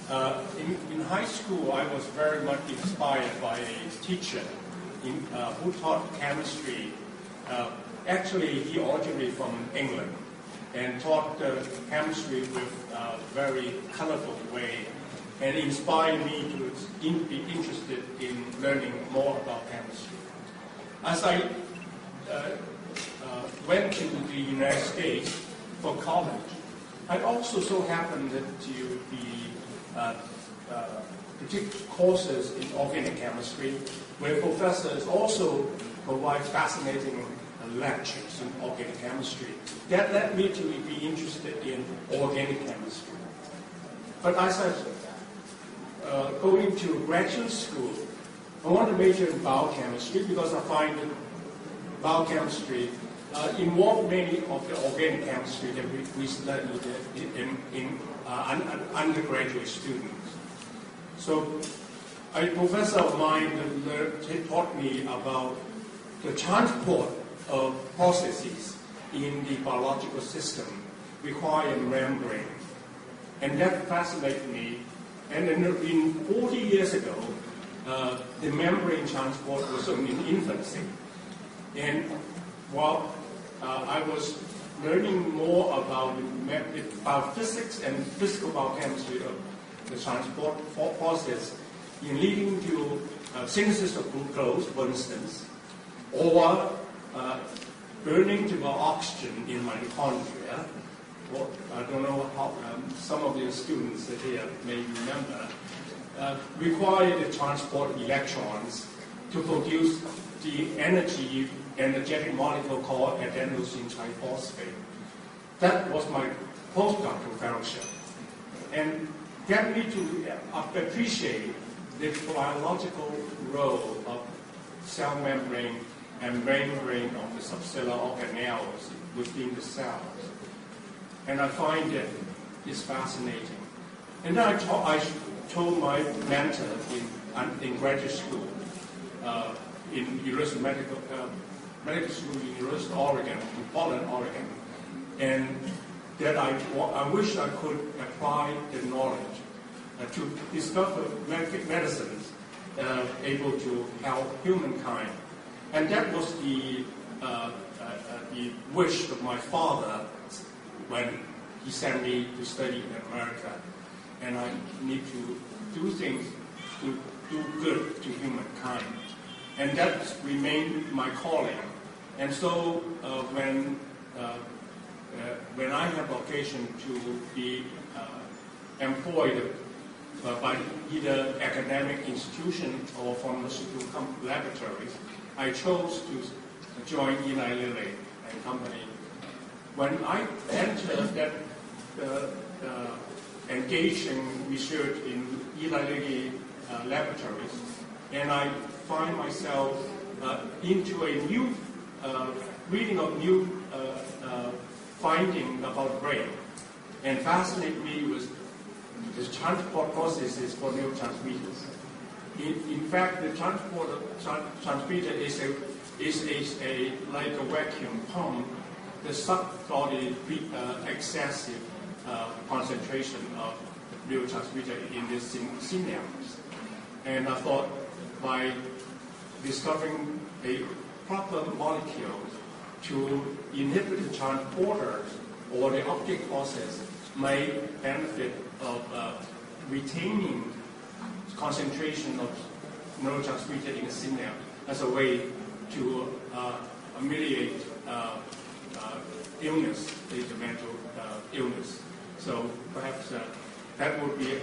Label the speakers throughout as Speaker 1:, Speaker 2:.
Speaker 1: In high school, I was very much inspired by a teacher who taught chemistry. Actually, he originated from England and taught chemistry with a very colorful way and inspired me to be interested in learning more about chemistry. As I went to the United States for college, I also so happened to be particular courses in organic chemistry, where professors also provide fascinating lectures in organic chemistry. That led me to be interested in organic chemistry. But as I go into graduate school, I want to major in biochemistry because I find that biochemistry involves many of the organic chemistry that we studied in undergraduate students. So a professor of mine taught me about the transport of processes in the biological system requiring membrane. And that fascinated me. And then 40 years ago, the membrane transport was in infancy. And while I was learning more about physics and physical biochemistry of the transport process in leading to synthesis of glucose, for instance, or burning to oxygen in mitochondria. Well, I don't know how some of the students here may remember, require the transport of electrons to produce the energetic molecule called adenosine triphosphate. That was my postdoctoral fellowship. And get me to appreciate the biological role of cell membrane and membrane of the subcellular organelles within the cells. And I find that it's fascinating. And then I told my mentor in graduate school, in University Medical School in University of Oregon, in Portland, Oregon, and that I wish I could apply the knowledge to discover medicines able to help humankind. And that was the wish of my father when he sent me to study in America. And I need to do things to do good to humankind. And that remained my calling. And so when I have occasion to be employed by either academic institution or pharmaceutical laboratories, I chose to join Eli Lilly and Company. When I entered that engaging research in Eli Lilly laboratories, and I find myself into a new reading of new finding about brain, and fascinate me with the transport processes for neurotransmitters. In fact, the transmitter is like a vacuum pump that sucks all the excessive concentration of neurotransmitter in the synapse. And I thought by discovering a proper molecule to inhibit the transporters or the uptake process may benefit of retaining concentration of neurotransmitter in the synapse as a way to ameliorate illness, the mental illness. So perhaps that would be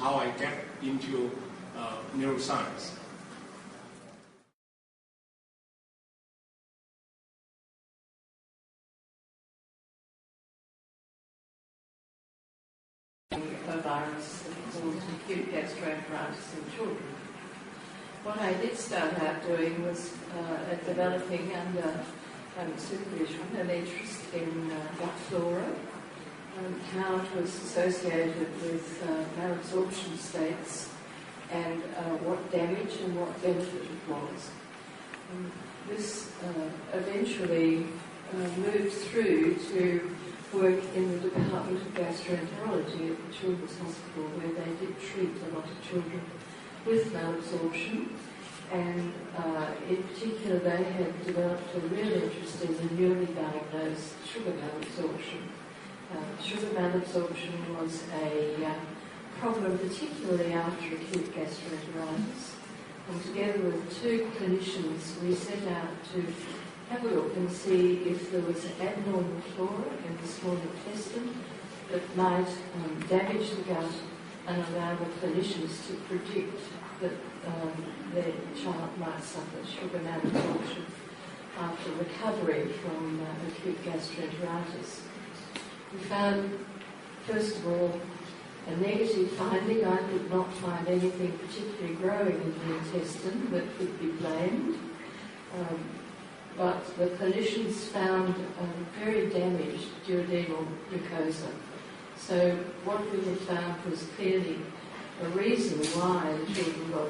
Speaker 1: how I get into neuroscience.
Speaker 2: A virus called acute gastroenteritis in children. What I did start out doing was developing under supervision an interest in gut flora, how it was associated with malabsorption states, and what damage and what benefit it was. This eventually moved through to work in the Department of Gastroenterology at the Children's Hospital, where they did treat a lot of children with malabsorption. And in particular, they had developed a real interest in the newly diagnosed sugar malabsorption. Sugar malabsorption was a problem, particularly after acute gastroenteritis. And together with two clinicians, we set out to have a look and see if there was an abnormal flora in the small intestine that might damage the gut and allow the clinicians to predict that their child might suffer sugar malabsorption after recovery from acute gastroenteritis. We found, first of all, a negative finding. I could not find anything particularly growing in the intestine that could be blamed. But the clinicians found very damaged duodenal mucosa. So what we had found was clearly a reason why the children got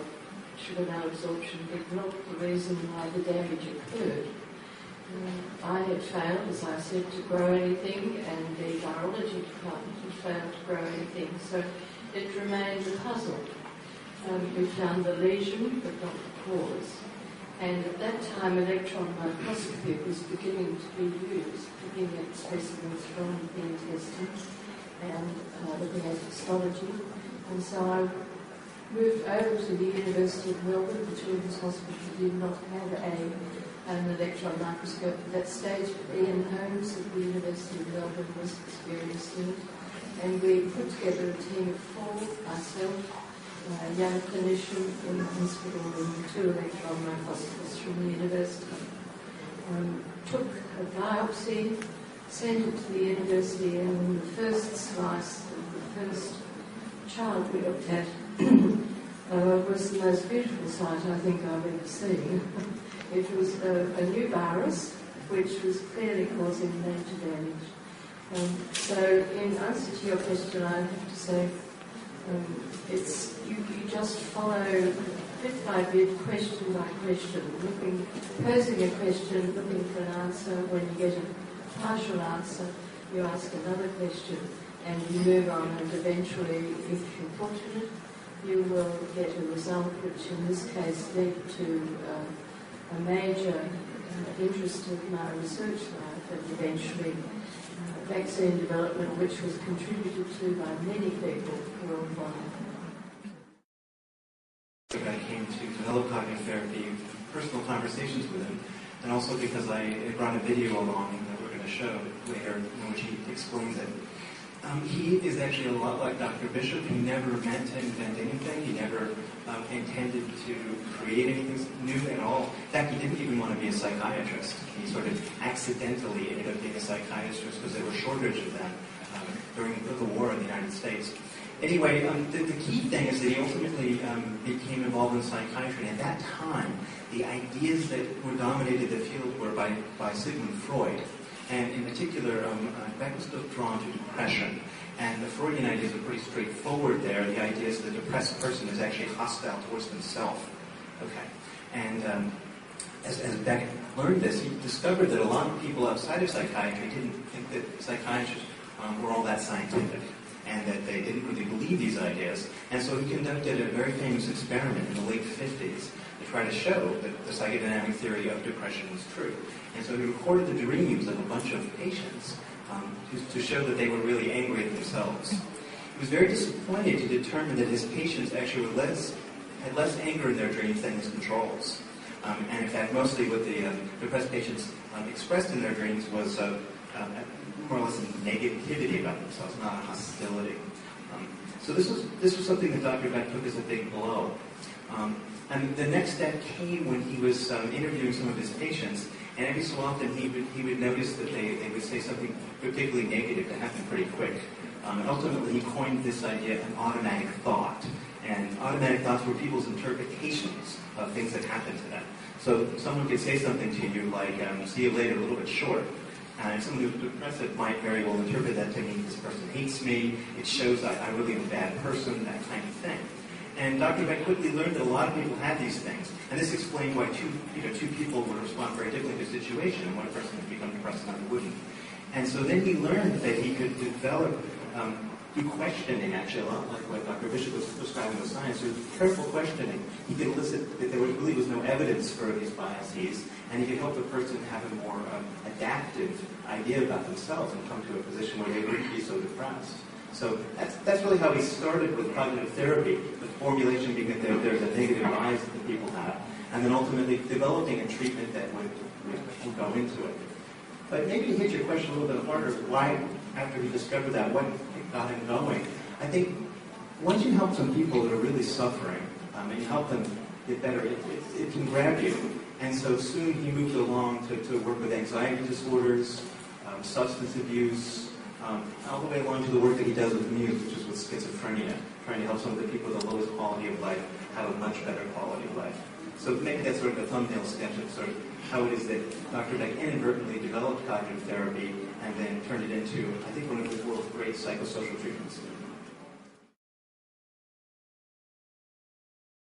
Speaker 2: sugar malabsorption, but not the reason why the damage occurred. I had failed, as I said, to grow anything, and the virology department had failed to grow anything, so it remained a puzzle. We found the lesion, but not the cause. And at that time, electron microscopy was beginning to be used, looking at specimens from the intestine and looking at histology. And so I moved over to the University of Melbourne. The Children's Hospital did not have an electron microscope at that stage, but Ian Holmes at the University of Melbourne was experienced in it. And we put together a team of four, myself, a young clinician in the hospital, and two electron microscopists from the university. Took a biopsy, sent it to the university, and the first slice of the first child we looked at was the most beautiful sight I think I've ever seen. It was a new virus which was clearly causing major damage. So in answer to your question, I have to say it's you just follow bit by bit, question by question, posing a question, looking for an answer. When you get a partial answer, you ask another question, and you move on, and eventually, if you're fortunate, you will get a result which in this case led to a major interest of my research life, and eventually vaccine development, which was contributed to by many people worldwide.
Speaker 3: I came to develop cognitive therapy, personal conversations with him, and also because I brought a video along that we're going to show later in which he explains it. He is actually a lot like Dr. Bishop. He never meant to invent anything. He never intended to create anything new at all. In fact, he didn't even want to be a psychiatrist. He sort of accidentally ended up being a psychiatrist because there were shortage of them during the war in the United States. Anyway, the key thing is that he ultimately became involved in psychiatry. And at that time, the ideas that were dominated the field were by Sigmund Freud. And in particular, that was drawn to depression. And the Freudian ideas are pretty straightforward there. The idea is that the depressed person is actually hostile towards themselves. Okay. And as Beck learned this, he discovered that a lot of people outside of psychiatry didn't think that psychiatrists were all that scientific, and that they didn't really believe these ideas. And so he conducted a very famous experiment in the late 50s to try to show that the psychodynamic theory of depression was true. And so he recorded the dreams of a bunch of patients to show that they were really angry at themselves. He was very disappointed to determine that his patients actually had less anger in their dreams than his controls. And in fact, mostly what the depressed patients expressed in their dreams was more or less a negativity about themselves, not a hostility. So this was something that Dr. Beck took as a big blow. And the next step came when he was interviewing some of his patients, and every so often he would notice that they would say something particularly negative that happened pretty quick. And ultimately he coined this idea, an automatic thought. And automatic thoughts were people's interpretations of things that happened to them. So someone could say something to you like, see you later, a little bit short. And someone who's depressive might very well interpret that to mean this person hates me, it shows I'm really a bad person, that kind of thing. And Dr. Beck quickly learned that a lot of people had these things. And this explained why two people would respond very differently to a situation, and one person would become depressed and another wouldn't. And so then he learned that he could develop, do questioning, actually, a lot like what Dr. Bishop was describing with science, so careful questioning. He could elicit that there really was no evidence for these biases, and he could help the person have a more adaptive idea about themselves and come to a position where they wouldn't be so depressed. So that's really how he started with cognitive therapy, the formulation being that there's a negative bias that people have, and then ultimately developing a treatment that would go into it. But maybe to hit your question a little bit harder, why, after he discovered that, what got him going? I think once you help some people that are really suffering, and you help them get better, it can grab you. And so soon he moved along to work with anxiety disorders, substance abuse, all the way along to the work that he does with Muse, which is with schizophrenia, trying to help some of the people with the lowest quality of life have a much better quality of life. So maybe that's sort of a thumbnail sketch of sort of how it is that Dr. Beck inadvertently developed cognitive therapy and then turned it into, I think, one of the world's great psychosocial treatments.